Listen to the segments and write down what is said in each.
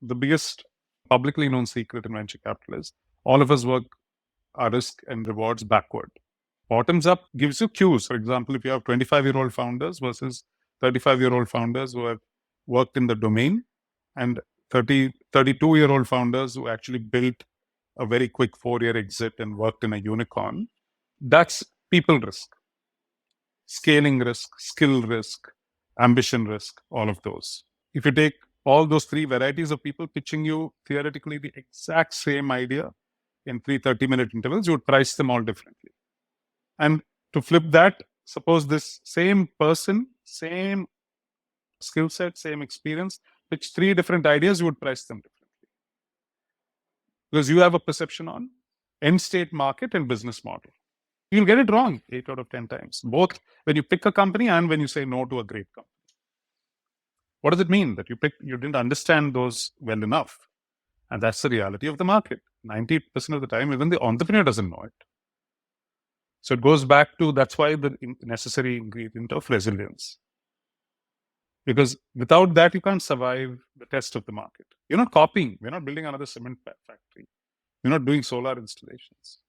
the biggest publicly known secret in venture capital is all of us work our risk and rewards backward. Bottoms up gives you cues. For example, if you have 25-year-old founders versus 35-year-old founders who have worked in the domain, and 32-year-old founders who actually built a very quick 4-year exit and worked in a unicorn, that's people risk, scaling risk, skill risk, ambition risk, all of those. If you take all those three varieties of people pitching you theoretically the exact same idea in 30-minute intervals, you would price them all differently. And to flip that, suppose this same person, same skill set, same experience, pitch three different ideas, you would price them differently. Because you have a perception on end state market and business model. You'll get it wrong 8 out of 10 times, both when you pick a company and when you say no to a great company. What does it mean? That you didn't understand those well enough. And that's the reality of the market. 90% of the time, even the entrepreneur doesn't know it. So it goes back to, that's why the necessary ingredient of resilience. Because without that, you can't survive the test of the market. You're not copying. We're not building another cement factory. We're not doing solar installations.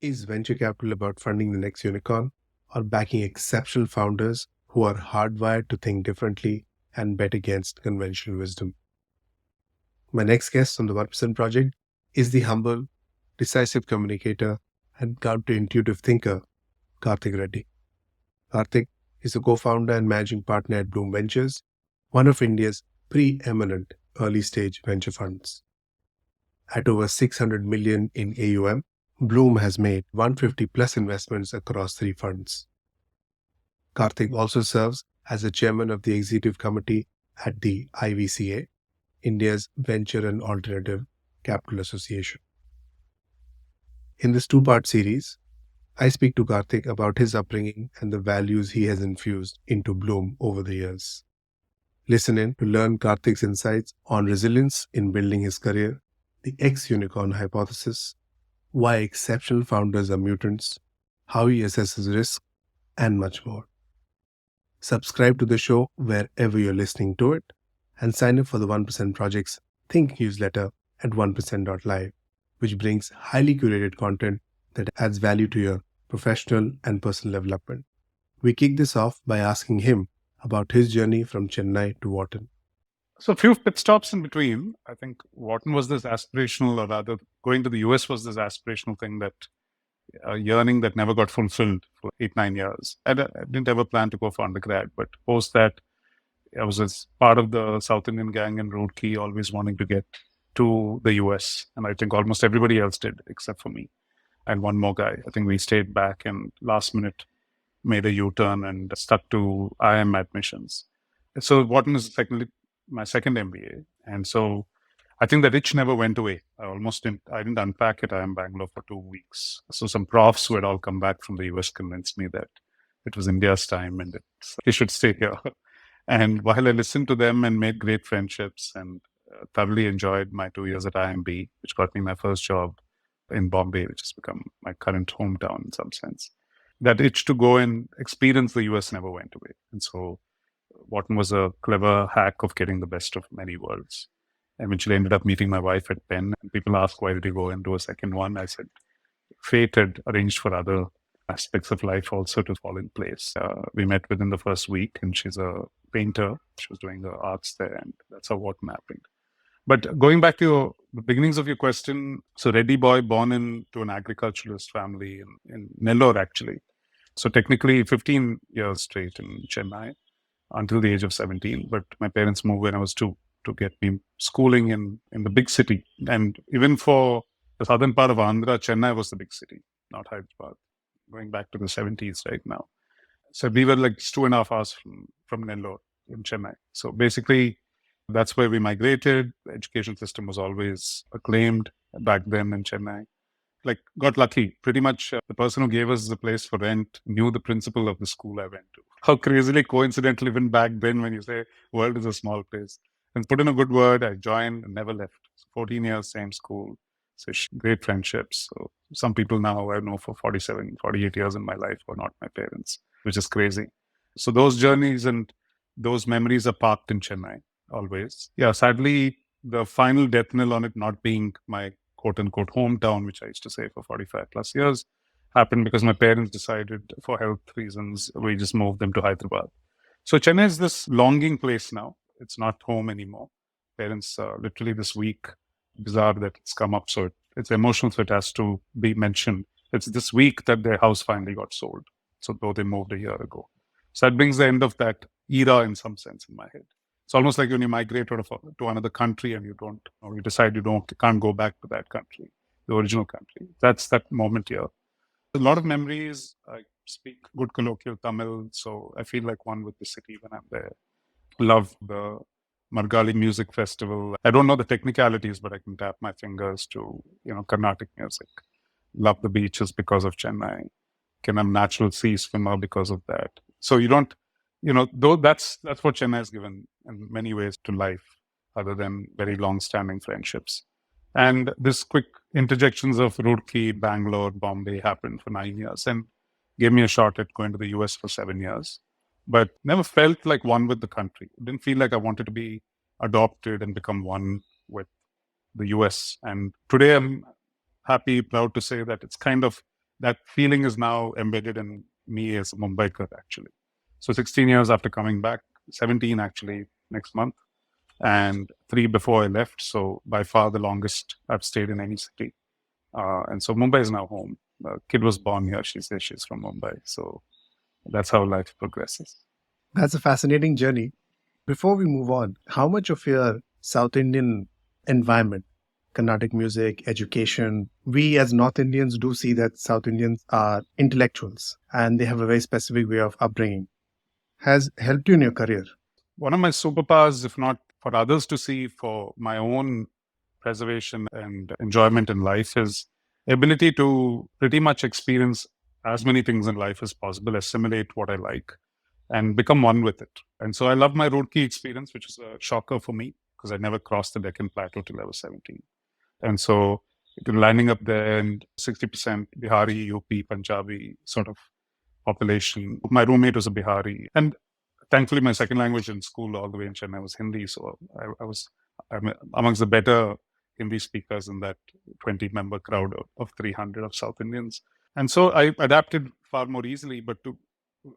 Is venture capital about funding the next unicorn or backing exceptional founders who are hardwired to think differently and bet against conventional wisdom? My next guest on the 1% Project is the humble, decisive communicator and counterintuitive thinker, Karthik Reddy. Karthik is a co-founder and managing partner at Blume Ventures, one of India's pre-eminent early-stage venture funds. At over 600 million in AUM, Blume has made 150 plus investments across 3 funds. Karthik also serves as the chairman of the executive committee at the IVCA, India's Venture and Alternative Capital Association. In this 2-part series, I speak to Karthik about his upbringing and the values he has infused into Blume over the years. Listen in to learn Karthik's insights on resilience in building his career, the X-unicorn hypothesis, why exceptional founders are mutants, how he assesses risk, and much more. Subscribe to the show wherever you're listening to it, and sign up for the 1% Project's Think newsletter at 1%.live, which brings highly curated content that adds value to your professional and personal development. We kick this off by asking him about his journey from Chennai to Wharton. So a few pit stops in between. I think Wharton was this aspirational, or rather going to the US was this aspirational thing, that yearning that never got fulfilled for 8-9 years. I didn't ever plan to go for undergrad, but post that, I was as part of the South Indian gang in Roadkey, always wanting to get to the US. And I think almost everybody else did, except for me and one more guy. I think we stayed back and last minute made a U-turn and stuck to IM admissions. So Wharton is technically my second MBA. And so I think the itch never went away. I didn't unpack at IM Bangalore for 2 weeks. So some profs who had all come back from the US convinced me that it was India's time and they should stay here. And while I listened to them and made great friendships and thoroughly enjoyed my 2 years at IMB, which got me my first job in Bombay, which has become my current hometown in some sense, that itch to go and experience the US never went away. And so Wharton was a clever hack of getting the best of many worlds. I eventually ended up meeting my wife at Penn. And people ask, why did you go and do a second one? I said, fate had arranged for other aspects of life also to fall in place. We met within the first week, and she's a painter. She was doing the arts there, and that's how Wharton happened. But going back to the beginnings of your question, so Reddy boy, born into an agriculturalist family in Nellore, actually. So technically 15 years straight in Chennai until the age of 17. But my parents moved when I was 2 to get me schooling in the big city. And even for the southern part of Andhra, Chennai was the big city, not Hyderabad, going back to the 70s right now. So we were like 2.5 hours from Nellore in Chennai. So basically, that's where we migrated. The education system was always acclaimed back then in Chennai. Like, got lucky. Pretty much the person who gave us the place for rent knew the principal of the school I went to. How crazily coincidental, even back then, when you say world is a small place. And put in a good word, I joined and never left. 14 years, same school. So great friendships. So some people now I know for 47, 48 years in my life were not my parents, which is crazy. So those journeys and those memories are parked in Chennai always. Yeah, sadly, the final death knell on it not being my quote unquote hometown, which I used to say for 45 plus years, happened because my parents decided for health reasons, we just moved them to Hyderabad. So Chennai is this longing place now. It's not home anymore. Parents literally this week, bizarre that it's come up. So it's emotional, so it has to be mentioned. It's this week that their house finally got sold. So though they moved a year ago. So that brings the end of that era in some sense in my head. It's almost like when you migrate out of to another country and you don't, or you decide you can't go back to that country, the original country. That's that moment here. A lot of memories. I speak good colloquial Tamil, so I feel like one with the city when I'm there. Love the Margali Music Festival. I don't know the technicalities, but I can tap my fingers to, Carnatic music. Love the beaches because of Chennai. Can a natural sea swimmer because of that. So you don't, though that's what Chennai has given in many ways to life, other than very long-standing friendships. And this quick interjections of Roorkee, Bangalore, Bombay happened for 9 years and gave me a shot at going to the US for 7 years. But never felt like one with the country. Didn't feel like I wanted to be adopted and become one with the US. And today I'm happy, proud to say that it's kind of, that feeling is now embedded in me as a Mumbaiker, actually. So 16 years after coming back, 17 actually next month, and 3 before I left. So by far the longest I've stayed in any city. And so Mumbai is now home. The kid was born here. She says she's from Mumbai. So that's how life progresses. That's a fascinating journey. Before we move on, how much of your South Indian environment, Carnatic music, education, we as North Indians do see that South Indians are intellectuals and they have a very specific way of upbringing, has helped you in your career? One of my superpowers, if not for others to see, for my own preservation and enjoyment in life, is ability to pretty much experience as many things in life as possible, assimilate what I like, and become one with it. And so I love my Roorkee experience, which is a shocker for me because I never crossed the Deccan Plateau till I was 17. And so lining up there and 60% Bihari, UP, Punjabi sort of population. My roommate was a Bihari. And thankfully, my second language in school all the way in Chennai was Hindi. So I'm amongst the better Hindi speakers in that 20-member crowd of 300 of South Indians. And so I adapted far more easily. But to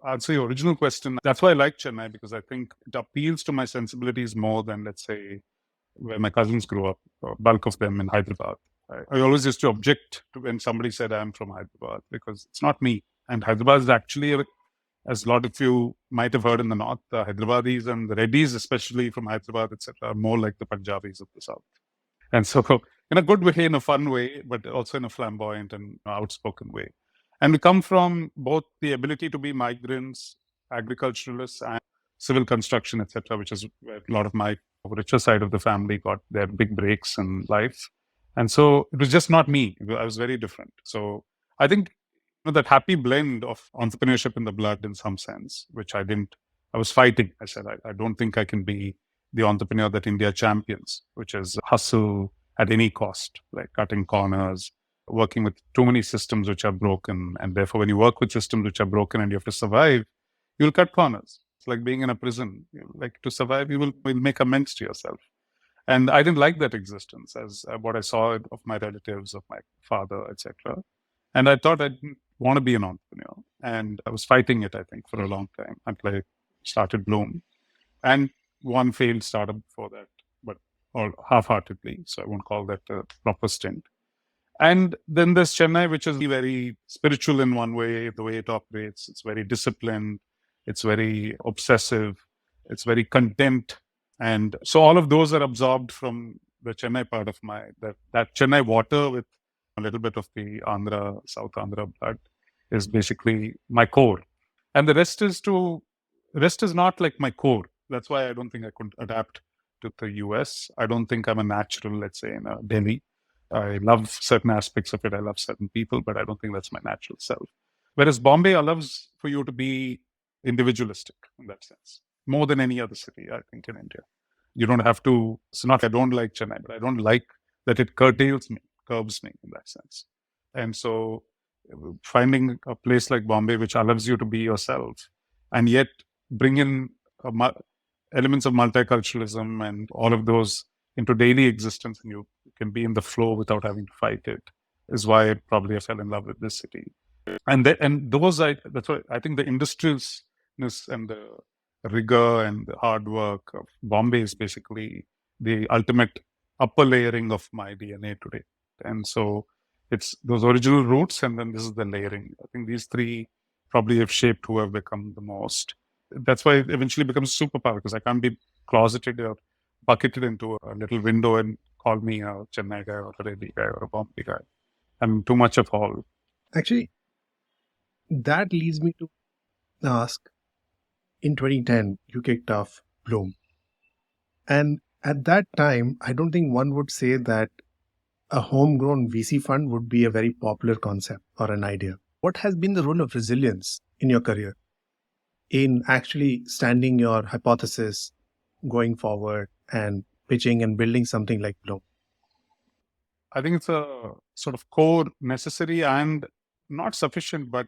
answer your original question, that's why I like Chennai, because I think it appeals to my sensibilities more than, let's say, where my cousins grew up, bulk of them in Hyderabad. I always used to object to when somebody said I'm from Hyderabad, because it's not me. And Hyderabad is actually, as a lot of you might have heard in the north, the Hyderabadis and the Reddys, especially from Hyderabad, etc., are more like the Punjabis of the south. And so, in a good way, in a fun way, but also in a flamboyant and outspoken way. And we come from both the ability to be migrants, agriculturalists, and civil construction, etc., which is where a lot of my richer side of the family got their big breaks in life. And so it was just not me. I was very different. So I think that happy blend of entrepreneurship in the blood in some sense, which I was fighting. I said, I don't think I can be the entrepreneur that India champions, which is hustle at any cost, like cutting corners, working with too many systems which are broken. And therefore, when you work with systems which are broken and you have to survive, you'll cut corners. It's like being in a prison. Like to survive, you will make amends to yourself. And I didn't like that existence as what I saw of my relatives, of my father, etc. And I thought I didn't want to be an entrepreneur. And I was fighting it, I think, for a long time until I started Blume. And one failed startup before that, but all half-heartedly. So I won't call that a proper stint. And then there's Chennai, which is very spiritual in one way, the way it operates. It's very disciplined. It's very obsessive. It's very content. And so all of those are absorbed from the Chennai part of that Chennai water with a little bit of the Andhra, South Andhra blood is basically my core. And the rest is not like my core. That's why I don't think I could adapt to the US. I don't think I'm a natural, let's say, in a Delhi. I love certain aspects of it. I love certain people, but I don't think that's my natural self. Whereas Bombay allows for you to be individualistic in that sense, more than any other city, I think, in India. You don't have to, it's not, I don't like Chennai, but I don't like that it curtails me, curbs me in that sense. And so finding a place like Bombay, which allows you to be yourself and yet bring in elements of multiculturalism and all of those into daily existence and you can be in the flow without having to fight it is why probably I fell in love with this city. And that's why I think the industriousness and the rigor and the hard work of Bombay is basically the ultimate upper layering of my DNA today. And so it's those original roots, and then this is the layering. I think these three probably have shaped who I've become the most. That's why it eventually becomes a superpower, because I can't be closeted or bucketed into a little window and call me a Chennai guy or a Reddy guy or a Bombay guy. I'm too much of all. Actually, that leads me to ask, in 2010, you kicked off Blume. And at that time, I don't think one would say that a homegrown VC fund would be a very popular concept or an idea. What has been the role of resilience in your career in actually standing your hypothesis, going forward and pitching and building something like Blume? I think it's a sort of core necessary and not sufficient, but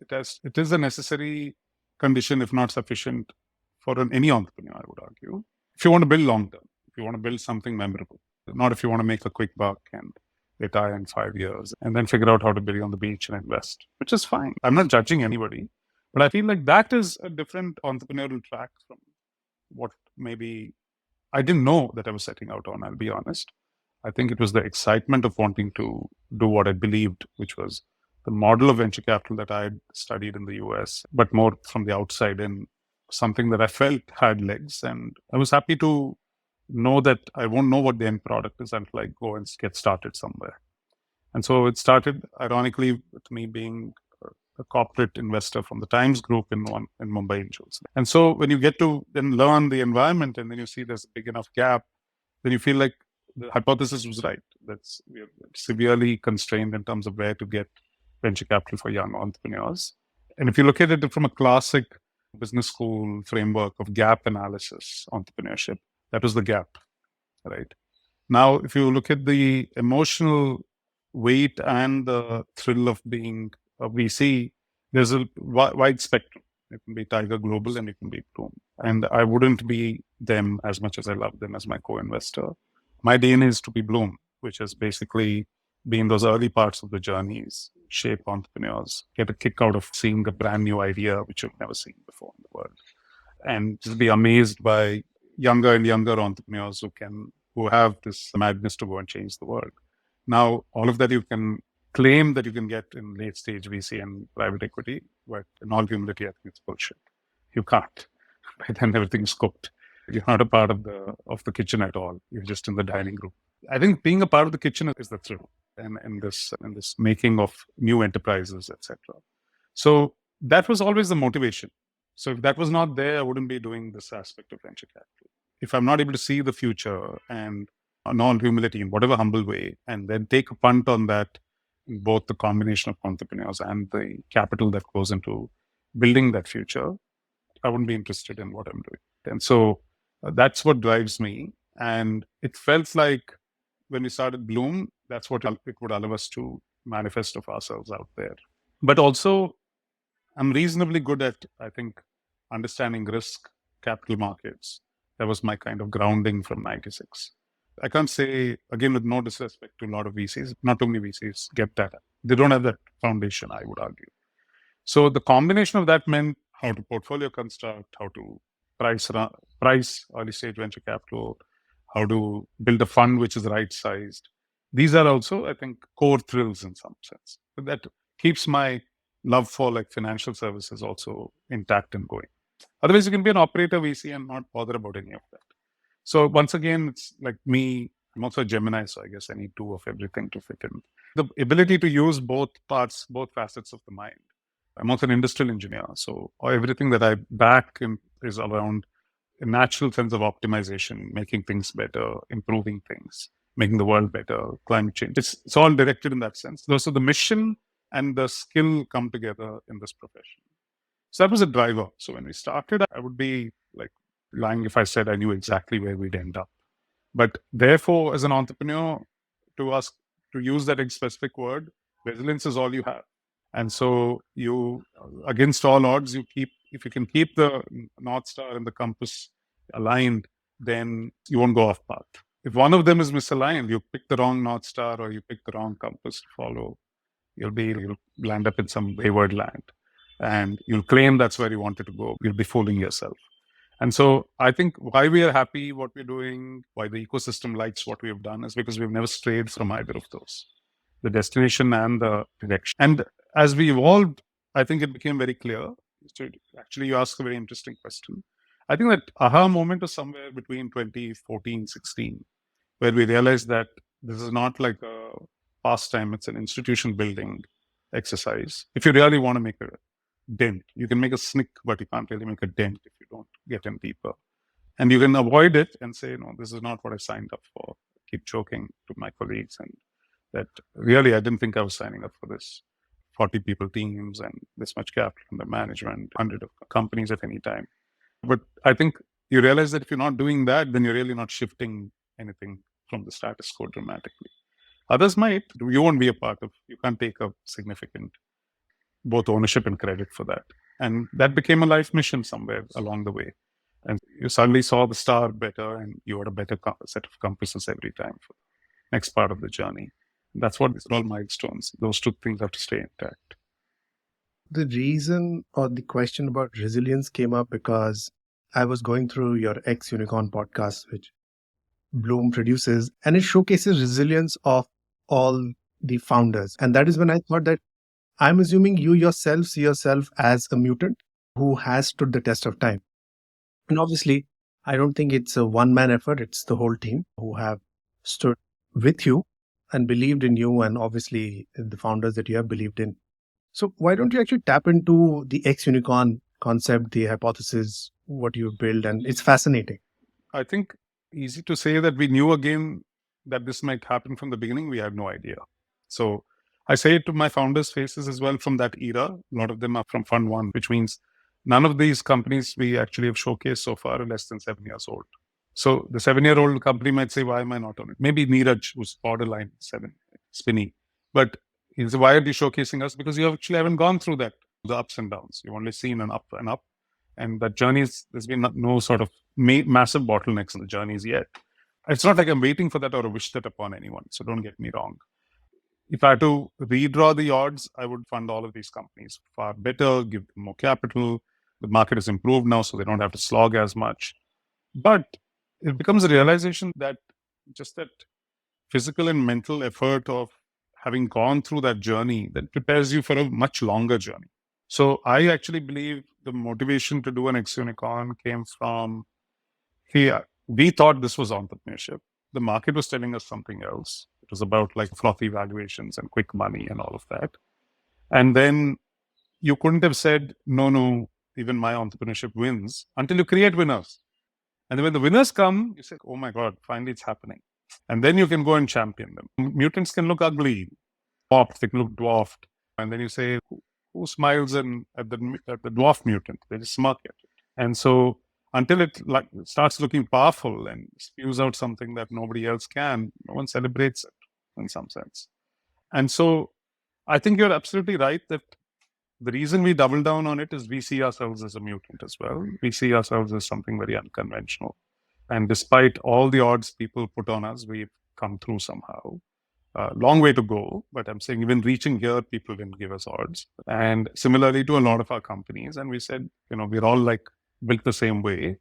it is a necessary condition, if not sufficient, for any entrepreneur, I would argue. If you want to build long term, if you want to build something memorable, not if you want to make a quick buck and retire in 5 years and then figure out how to be on the beach and invest, which is fine. I'm not judging anybody, but I feel like that is a different entrepreneurial track from what maybe I didn't know that I was setting out on, I'll be honest. I think it was the excitement of wanting to do what I believed, which was the model of venture capital that I had studied in the US, but more from the outside in, something that I felt had legs. And I was happy to know that I won't know what the end product is until I go and get started somewhere. And so it started, ironically, with me being a corporate investor from the Times Group in Mumbai Angels. And so when you get to then learn the environment and then you see there's a big enough gap, then you feel like the hypothesis was right. We are severely constrained in terms of where to get venture capital for young entrepreneurs. And if you look at it from a classic business school framework of gap analysis, entrepreneurship, that was the gap, right? Now, if you look at the emotional weight and the thrill of being a VC, there's a wide spectrum. It can be Tiger Global and it can be Blume. And I wouldn't be them as much as I love them as my co-investor. My DNA is to be Blume, which has basically been those early parts of the journeys, shape entrepreneurs, get a kick out of seeing a brand new idea which you've never seen before in the world, and just be amazed by younger and younger entrepreneurs who have this madness to go and change the world. Now, all of that you can claim that you can get in late stage VC and private equity, but in all humility, I think it's bullshit. You can't. By then, everything's cooked. You're not a part of the kitchen at all. You're just in the dining room. I think being a part of the kitchen is the thrill, and this making of new enterprises, etc. So that was always the motivation. So if that was not there, I wouldn't be doing this aspect of venture capital. If I'm not able to see the future and in all humility, in whatever humble way, and then take a punt on that, both the combination of entrepreneurs and the capital that goes into building that future, I wouldn't be interested in what I'm doing. And so that's what drives me. And it felt like when we started Blume, that's what it would allow us to manifest of ourselves out there. But also, I'm reasonably good at, I think, understanding risk, capital markets. That was my kind of grounding from 96. I can't say, again, with no disrespect to a lot of VCs, not too many VCs get that. They don't have that foundation, I would argue. So the combination of that meant how to portfolio construct, how to price early stage venture capital, how to build a fund which is right sized. These are also, I think, core thrills in some sense. But that keeps my love for like financial services also intact and going. Otherwise, you can be an operator VC and not bother about any of that. So once again, it's like me. I'm also a Gemini, so I guess I need two of everything to fit in. The ability to use both parts, both facets of the mind. I'm also an industrial engineer, so everything that I back is around a natural sense of optimization, making things better, improving things, making the world better, climate change. It's all directed in that sense. So the mission and the skill come together in this profession. So that was a driver. So when we started, I would be like lying if I said I knew exactly where we'd end up. But therefore, as an entrepreneur, to use that specific word, resilience is all you have. And so you, against all odds, if you can keep the North Star and the compass aligned, then you won't go off path. if one of them is misaligned, you pick the wrong North Star or you pick the wrong compass to follow, you'll land up in some wayward land. And you'll claim that's where you wanted to go. You'll be fooling yourself. And so I think why we are happy what we're doing, why the ecosystem likes what we have done is because we've never strayed from either of those, the destination and the direction. And as we evolved, I think it became very clear. So actually, you asked a very interesting question. I think that aha moment was somewhere between 2014, 16, where we realized that this is not like a pastime, it's an institution building exercise. If you really want to make a dent, you can make a snick, but you can't really make a dent if you don't get in deeper. And you can avoid it and say, no, this is not what I signed up for. Keep joking to my colleagues and that really I didn't think I was signing up for this. 40 people teams and this much capital in the management, 100 of companies at any time. But I think you realize that if you're not doing that, then you're really not shifting anything from the status quo dramatically. Others might, you won't be a part of, you can't take a significant both ownership and credit for that. And that became a life mission somewhere along the way. And you suddenly saw the star better and you had a better set of compasses every time for the next part of the journey. That's what these are all milestones. Those two things have to stay intact. The reason or the question about resilience came up because I was going through your X Unicorn podcast, which Blume produces, and it showcases resilience of all the founders. And that is when I thought that I'm assuming you yourself see yourself as a mutant who has stood the test of time. And obviously, I don't think it's a one-man effort. It's the whole team who have stood with you and believed in you, and obviously the founders that you have believed in. So why don't you actually tap into the X Unicorn concept, the hypothesis, what you build, and it's fascinating. I think easy to say that we knew again that this might happen from the beginning. We had no idea. So I say it to my founders' faces as well from that era. A lot of them are from Fund One, which means none of these companies we actually have showcased so far are less than 7 years old. So the 7-year-old company might say, why am I not on it? Maybe Neeraj, who's borderline 7, spinny. But he'll say, why are you showcasing us? Because you actually haven't gone through that, the ups and downs. You've only seen an up and up. And that journeys, there's been no sort of massive bottlenecks in the journeys yet. It's not like I'm waiting for that or wish that upon anyone. So don't get me wrong. If I had to redraw the odds, I would fund all of these companies far better, give them more capital. The market has improved now, so they don't have to slog as much. But it becomes a realization that just that physical and mental effort of having gone through that journey that prepares you for a much longer journey. So I actually believe the motivation to do an X Unicorn came from here. We thought this was entrepreneurship. The market was telling us something else. It was about like frothy valuations and quick money and all of that. And then you couldn't have said, no, even my entrepreneurship wins until you create winners. And then when the winners come, you say, oh my God, finally it's happening. And then you can go and champion them. Mutants can look ugly, warped, they can look dwarfed. And then you say, who smiles at the dwarf mutant? They just smirk at it. And so until it starts looking powerful and spews out something that nobody else can, no one celebrates it in some sense. And so I think you're absolutely right that the reason we double down on it is we see ourselves as a mutant as well. We see ourselves as something very unconventional. And despite all the odds people put on us, we've come through somehow. Long way to go, but I'm saying even reaching here, people didn't give us odds. And similarly to a lot of our companies. And we said, we're all like built the same way.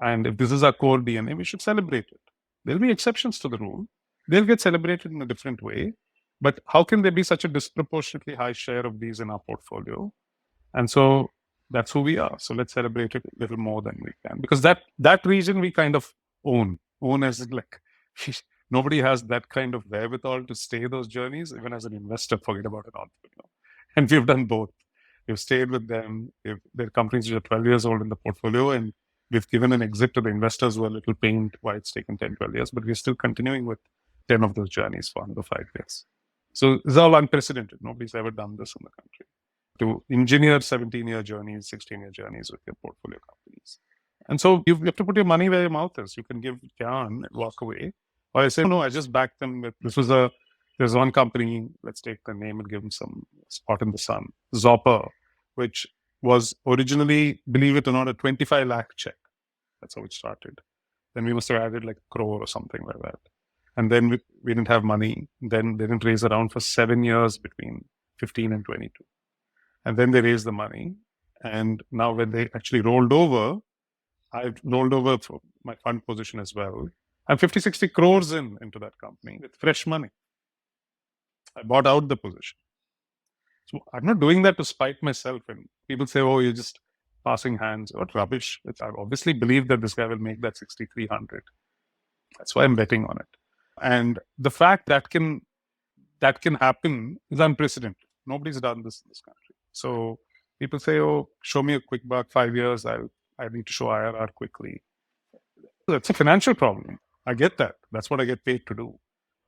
And if this is our core DNA, we should celebrate it. There'll be exceptions to the rule. They'll get celebrated in a different way. But how can there be such a disproportionately high share of these in our portfolio? And so that's who we are. So let's celebrate it a little more than we can. Because that region we kind of own as in like, nobody has that kind of wherewithal to stay those journeys, even as an investor, forget about an entrepreneur. And we've done both. We've stayed with them. There are companies which are 12 years old in the portfolio, and we've given an exit to the investors who are a little pained why it's taken 10, 12 years, but we're still continuing with 10 of those journeys for another 5 years. So it's all unprecedented. Nobody's ever done this in the country. To engineer 17-year journeys, 16-year journeys with your portfolio companies. And so you have to put your money where your mouth is. You can give yarn and walk away. Or I say, no, I just backed them with, there's one company, let's take the name and give them some spot in the sun, Zopper, which was originally, believe it or not, a 25 lakh check. That's how it started. Then we must have added like a crore or something like that. And then we didn't have money. Then they didn't raise around for 7 years between 15 and 22. And then they raised the money. And now when they actually rolled over, I've rolled over for my fund position as well. I'm 50, 60 crores into that company with fresh money. I bought out the position. So I'm not doing that to spite myself. And people say, oh, you're just passing hands. What rubbish. I obviously believe that this guy will make that 6,300. That's why I'm betting on it. And the fact that can happen is unprecedented. Nobody's done this in this country. So people say, oh, show me a quick buck, 5 years. I need to show IRR quickly. That's a financial problem. I get that. That's what I get paid to do.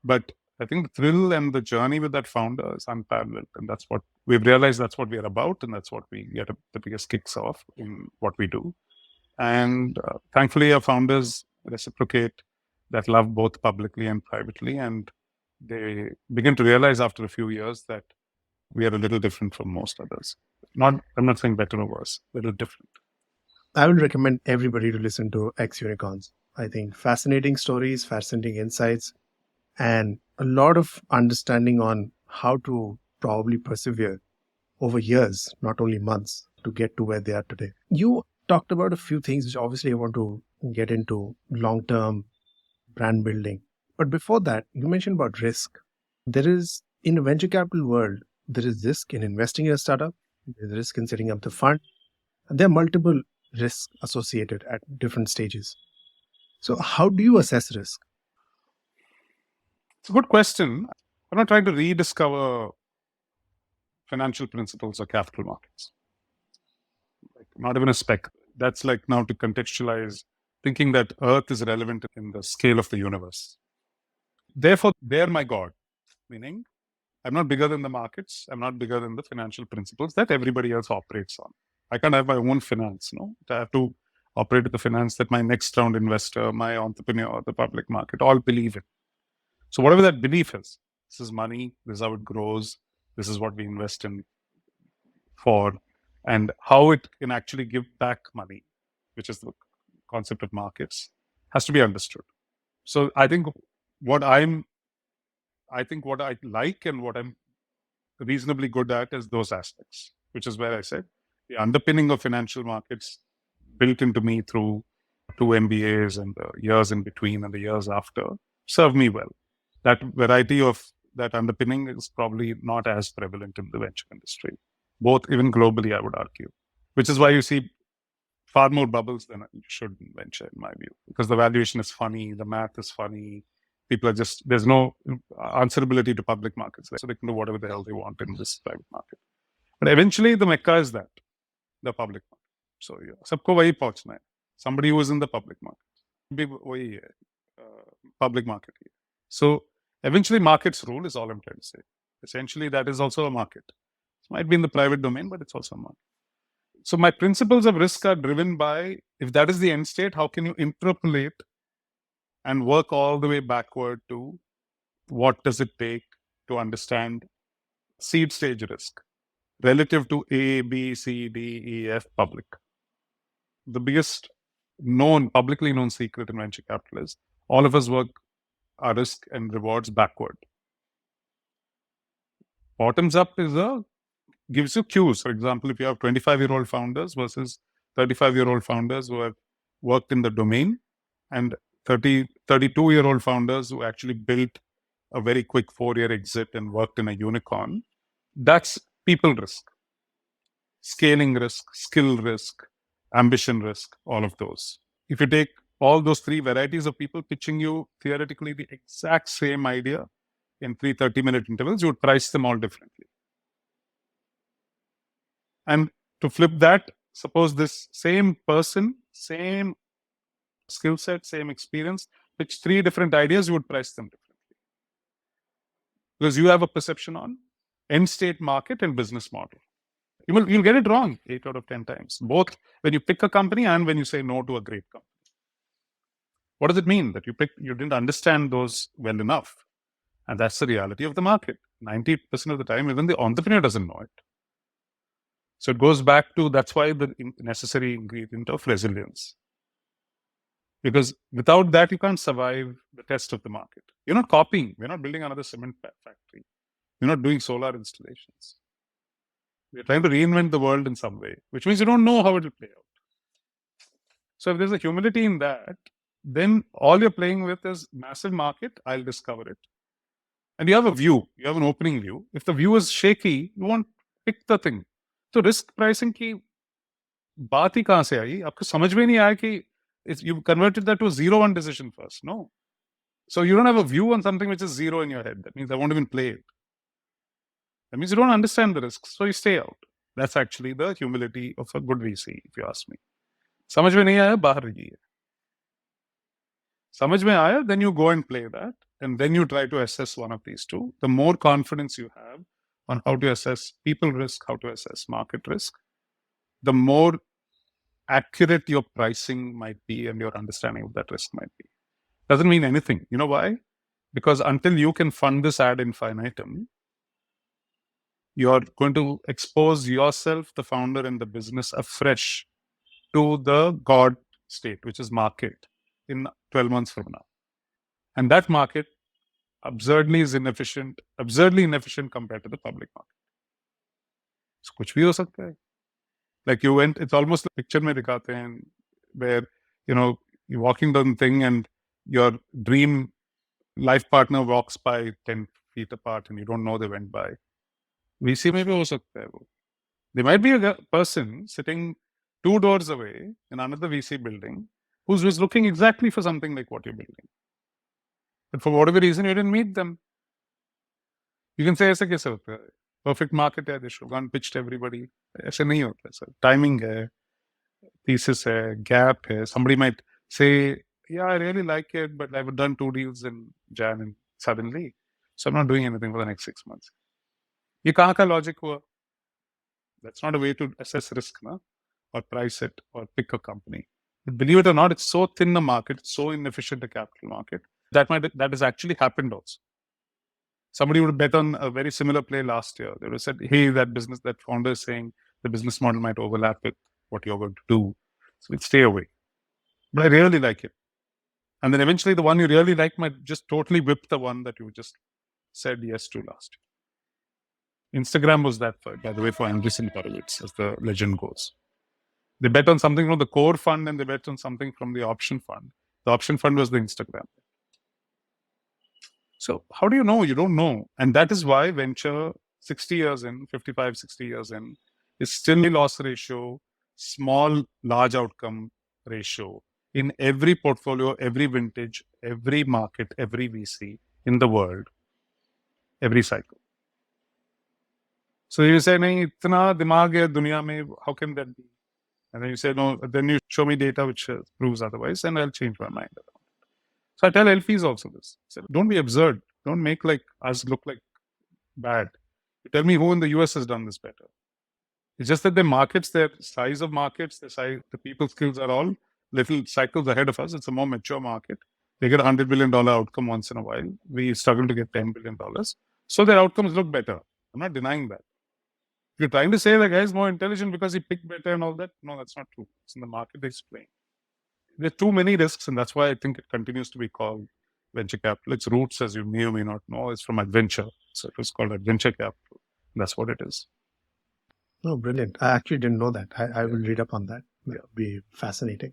But I think the thrill and the journey with that founder is unparalleled. And that's what we've realized, that's what we are about. And that's what we get the biggest kicks off in what we do. And thankfully, our founders reciprocate that love both publicly and privately. And they begin to realize after a few years that we are a little different from most others. I'm not saying better or worse, a little different. I would recommend everybody to listen to X Unicorns. I think fascinating stories, fascinating insights, and a lot of understanding on how to probably persevere over years, not only months, to get to where they are today. You talked about a few things which obviously I want to get into: long-term brand building. But before that, you mentioned about risk. There is, in the venture capital world, there is risk in investing in a startup, there's risk in setting up the fund, and there are multiple risks associated at different stages. So how do you assess risk? It's a good question. I'm not trying to rediscover financial principles or capital markets. Not even a speck. That's like now to contextualize thinking that Earth is relevant in the scale of the universe. Therefore, they're my God, meaning I'm not bigger than the markets. I'm not bigger than the financial principles that everybody else operates on. I can't have my own finance, no? I have to operate with the finance that my next round investor, my entrepreneur, the public market all believe in. So whatever that belief is, this is money, this is how it grows, this is what we invest in for, and how it can actually give back money, which is the concept of markets, has to be understood. So I think what I like and what I'm reasonably good at is those aspects, which is where I said the underpinning of financial markets built into me through 2 MBAs and the years in between and the years after serve me well. That variety of that underpinning is probably not as prevalent in the venture industry, both even globally, I would argue, which is why you see far more bubbles than you should in venture, in my view, because the valuation is funny, the math is funny. People are just, there's no answerability to public markets, so they can do whatever the hell they want in this private market. But eventually, the mecca is that, the public market. So, yeah, sabko wahi pahunchna hai. Somebody who is in the public market. Bhi wahi hai, public market. So, eventually, markets rule is all I'm trying to say. Essentially, that is also a market. It might be in the private domain, but it's also a market. So, my principles of risk are driven by, if that is the end state, how can you interpolate and work all the way backward to what does it take to understand seed stage risk relative to A, B, C, D, E, F public. The biggest publicly known secret in venture capital is all of us work our risk and rewards backward. Bottoms up gives you cues. For example, if you have 25-year-old founders versus 35-year-old founders who have worked in the domain, and 32-year-old founders who actually built a very quick 4-year exit and worked in a unicorn, that's people risk, scaling risk, skill risk, ambition risk, all of those. If you take all those three varieties of people pitching you theoretically the exact same idea in 3 30-minute intervals, you would price them all differently. And to flip that, suppose this same person, same skill set, same experience, pitch 3 different ideas, you would price them differently. Because you have a perception on end state market and business model. You'll get it wrong 8 out of 10 times, both when you pick a company and when you say no to a great company. What does it mean? That you didn't understand those well enough. And that's the reality of the market. 90% of the time, even the entrepreneur doesn't know it. So it goes back to, that's why the necessary ingredient of resilience. Because without that, you can't survive the test of the market. You're not copying. We're not building another cement factory. We're not doing solar installations. We're trying to reinvent the world in some way, which means you don't know how it will play out. So if there's a humility in that, then all you're playing with is massive market, I'll discover it. And you have a view, you have an opening view. If the view is shaky, you won't pick the thing. So risk pricing की बात ही कहाँ से आई? आपको समझ में नहीं आया कि you converted that to a 0-1 decision first. No. So you don't have a view on something which is zero in your head. That means I won't even play it. That means you don't understand the risks, so you stay out. That's actually the humility of a good VC, if you ask me. समझ में नहीं आया, बाहर रहिए. समझ में आया, then you go and play that, and then you try to assess one of these two. The more confidence you have on how to assess people risk, how to assess market risk, the more accurate your pricing might be and your understanding of that risk might be. Doesn't mean anything. You know why? Because until you can fund this ad infinitum, you're going to expose yourself, the founder, and the business afresh to the God state, which is market, in 12 months from now. And that market absurdly inefficient compared to the public market. So कुछ भी हो सकता है. Like you went, it's almost like picture में दिखाते हैं where, you're walking down the thing and your dream life partner walks by 10 feet apart and you don't know they went by. VC में भी हो सकता है वो. There might be a person sitting 2 doors away in another VC building who's just looking exactly for something like what you're building. But for whatever reason, you didn't meet them. You can say ऐसा कैसे होता है? Perfect market है, they should have gone pitched everybody. ऐसे नहीं होता है sir. Timing है, thesis है, gap है. Somebody might say, yeah, I really like it, but I've done 2 deals in Jan and suddenly. So I'm not doing anything for the next 6 months. ये कहाँ का logic हुआ? That's not a way to assess risk, na? Or price it or pick a company. But believe it or not, it's so thin a market, it's so inefficient a capital market. That has actually happened also. Somebody would bet on a very similar play last year. They would have said, hey, that founder is saying the business model might overlap with what you're going to do. So we'd stay away. But I really like it. And then eventually the one you really like might just totally whip the one that you just said yes to last year. Instagram was that, by the way, for Anderson Horowitz, as the legend goes. They bet on something from the core fund and they bet on something from the option fund. The option fund was the Instagram. So how do you know? You don't know. And that is why venture 60 years in, 55, 60 years in, is still a loss ratio, small, large outcome ratio in every portfolio, every vintage, every market, every VC in the world, every cycle. So you say, nahi, itna dimag hai duniya mein, how can that be? And then you say, no, then you show me data which proves otherwise, and I'll change my mind. So I tell LPs also this. I said, don't be absurd. Don't make like us look like bad. You tell me who in the US has done this better. It's just that their markets, their size of markets, the people skills are all little cycles ahead of us. It's a more mature market. They get $100 billion outcome once in a while. We struggle to get $10 billion. So their outcomes look better. I'm not denying that. If you're trying to say the guy is more intelligent because he picked better and all that, no, that's not true. It's in the market they explain. There are too many risks, and that's why I think it continues to be called venture capital. Its roots, as you may or may not know, is from adventure. So it was called adventure capital. That's what it is. Oh, brilliant. I actually didn't know that. I will read up on that. It'll be fascinating.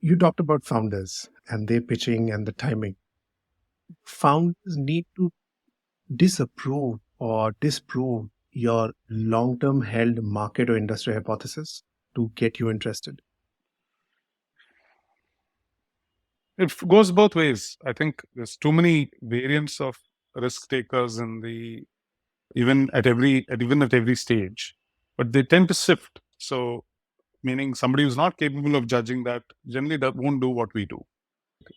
You talked about founders and their pitching and the timing. Founders need to disapprove or disprove your long-term held market or industry hypothesis to get you interested. It goes both ways. I think there's too many variants of risk takers in the even at every stage, but they tend to sift. So, meaning somebody who's not capable of judging that generally won't do what we do.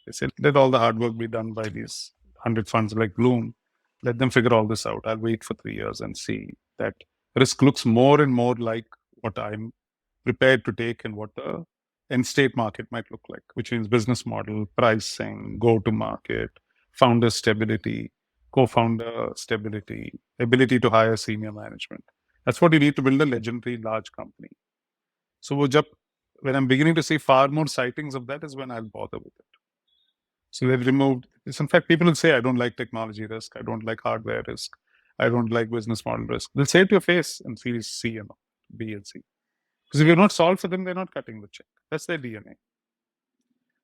They say, let all the hard work be done by these 100 funds like Blume. Let them figure all this out. I'll wait for 3 years and see that risk looks more and more like what I'm prepared to take and what the end state market might look like, which means business model, pricing, go to market, founder stability, co-founder stability, ability to hire senior management. That's what you need to build a legendary large company. So वो जब when I'm beginning to see far more sightings of that is when I'll bother with it. So they've removed this. In fact, people will say, I don't like technology risk. I don't like hardware risk. I don't like business model risk. They'll say it to your face and see C and B and C. Because if you're not solved for them, they're not cutting the check. That's their DNA.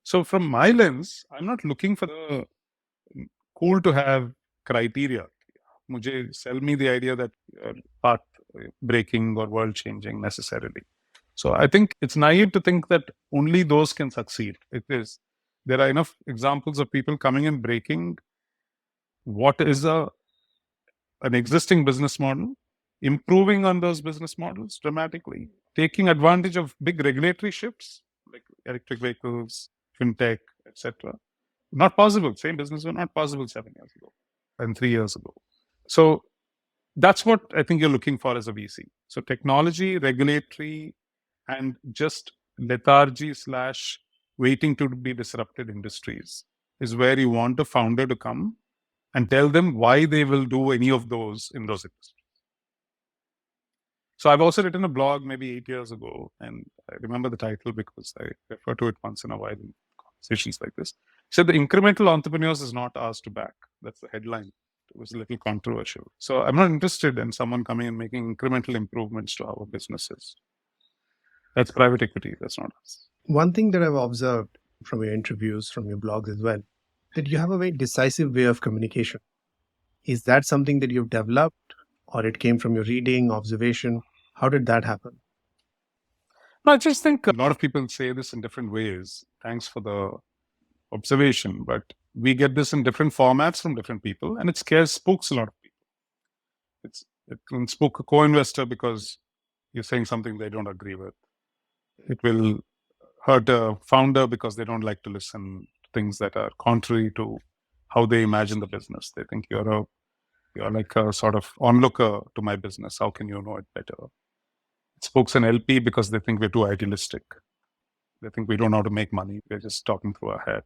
So from my lens, I'm not looking for the cool to have criteria. Mujhe sell me the idea that path breaking or world changing necessarily. So I think it's naive to think that only those can succeed. It is. There are enough examples of people coming and breaking what is an existing business model, improving on those business models dramatically, taking advantage of big regulatory shifts like electric vehicles, fintech, etc. Not possible. Same business were not possible 7 years ago and 3 years ago. So that's what I think you're looking for as a VC. So technology, regulatory, and just lethargy slash waiting to be disrupted industries is where you want a founder to come and tell them why they will do any of those in those industries. So I've also written a blog maybe 8 years ago, and I remember the title because I refer to it once in a while in conversations like this. So the incremental entrepreneurs is not ours to back. That's the headline. It was a little controversial. So I'm not interested in someone coming and making incremental improvements to our businesses. That's private equity. That's not us. One thing that I've observed from your interviews, from your blogs as well, that you have a very decisive way of communication. Is that something that you've developed, or it came from your reading, observation? How did that happen? No, I just think a lot of people say this in different ways. Thanks for the observation, but we get this in different formats from different people, and it spooks a lot of people. It can spook a co-investor because you're saying something they don't agree with. It will hurt a founder because they don't like to listen to things that are contrary to how they imagine the business. They think you're like a sort of onlooker to my business. How can you know it better? It spooks an LP because they think we're too idealistic. They think we don't know how to make money. We're just talking through our hat.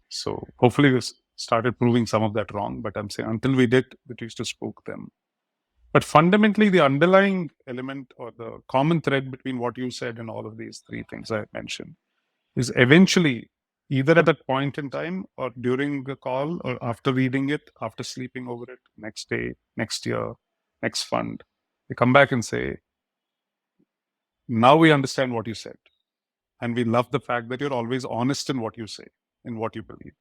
So hopefully we started proving some of that wrong. But I'm saying until we did, it used to spook them. But fundamentally, the underlying element or the common thread between what you said and all of these three things I mentioned is eventually either at that point in time or during the call or after reading it, after sleeping over it, next day, next year, next fund, they come back and say, now we understand what you said. And we love the fact that you're always honest in what you say, in what you believe.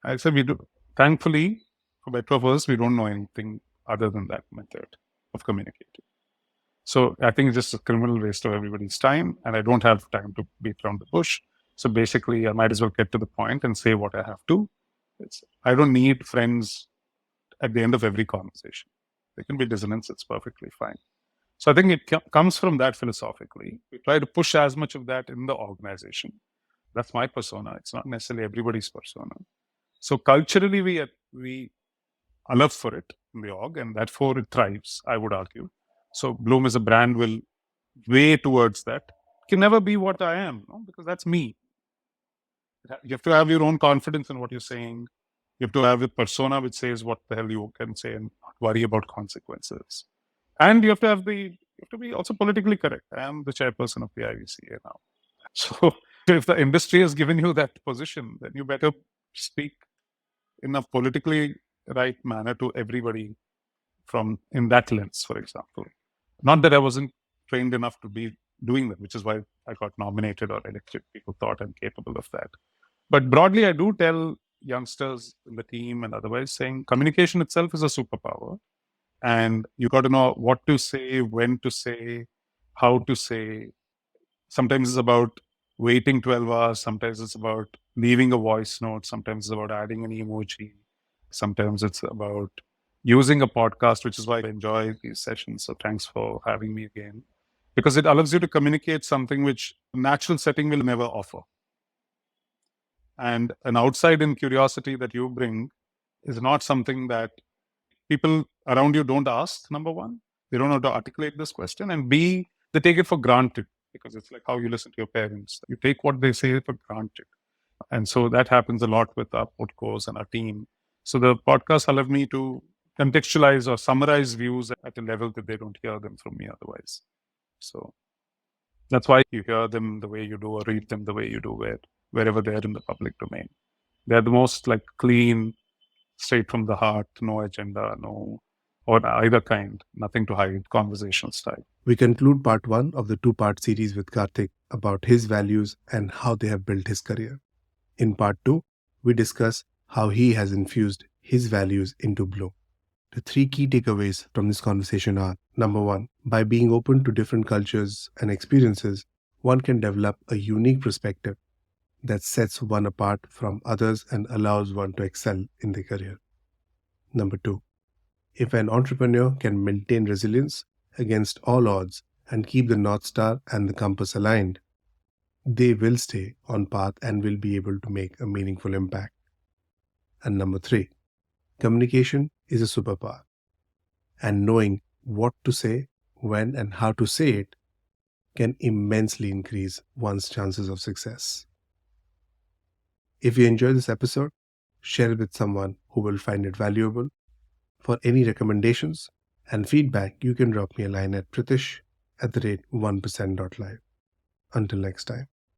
I said, we do. Thankfully, for better or worse, we don't know anything other than that method of communicating. So I think it's just a criminal waste of everybody's time, and I don't have time to beat around the bush. So basically, I might as well get to the point and say what I have to. I don't need friends at the end of every conversation. There can be dissonance, it's perfectly fine. So I think it comes from that philosophically. We try to push as much of that in the organization. That's my persona. It's not necessarily everybody's persona. So culturally, we are love for it in the org, and therefore it thrives, I would argue. So Blume as a brand will weigh towards that. It can never be what I am, no? Because that's me. You have to have your own confidence in what you're saying. You have to have a persona which says what the hell you can say and not worry about consequences. And you have to be also politically correct. I am the chairperson of the IVCA now. So if the industry has given you that position, then you better speak in a politically right manner to everybody from in that lens, for example. Not that I wasn't trained enough to be doing that, which is why I got nominated or elected. People thought I'm capable of that. But broadly, I do tell youngsters in the team and otherwise saying communication itself is a superpower. And you got to know what to say, when to say, how to say. Sometimes it's about waiting 12 hours. Sometimes it's about leaving a voice note. Sometimes it's about adding an emoji. Sometimes it's about using a podcast, which is why I enjoy these sessions. So thanks for having me again. Because it allows you to communicate something which a natural setting will never offer. And an outside-in curiosity that you bring is not something that people around you don't ask, number one. They don't know how to articulate this question. And B, they take it for granted because it's like how you listen to your parents. You take what they say for granted. And so that happens a lot with our podcasts and our team. So the podcast allowed me to contextualize or summarize views at a level that they don't hear them from me otherwise. So That's why you hear them the way you do or read them the way you do wherever they're in the public domain. They're the most like clean, straight from the heart, no agenda, no, or either kind, nothing to hide, conversational style. We conclude part 1 of the 2-part series with Karthik about his values and how they have built his career. In part 2, we discuss how he has infused his values into Blume. The 3 key takeaways from this conversation are: number 1, by being open to different cultures and experiences, one can develop a unique perspective that sets one apart from others and allows one to excel in their career. Number 2, if an entrepreneur can maintain resilience against all odds and keep the North Star and the compass aligned, they will stay on path and will be able to make a meaningful impact. And number 3, communication is a superpower, and knowing what to say, when, and how to say it can immensely increase one's chances of success. If you enjoyed this episode, share it with someone who will find it valuable. For any recommendations and feedback, you can drop me a line at Pritish@1%.live. Until next time.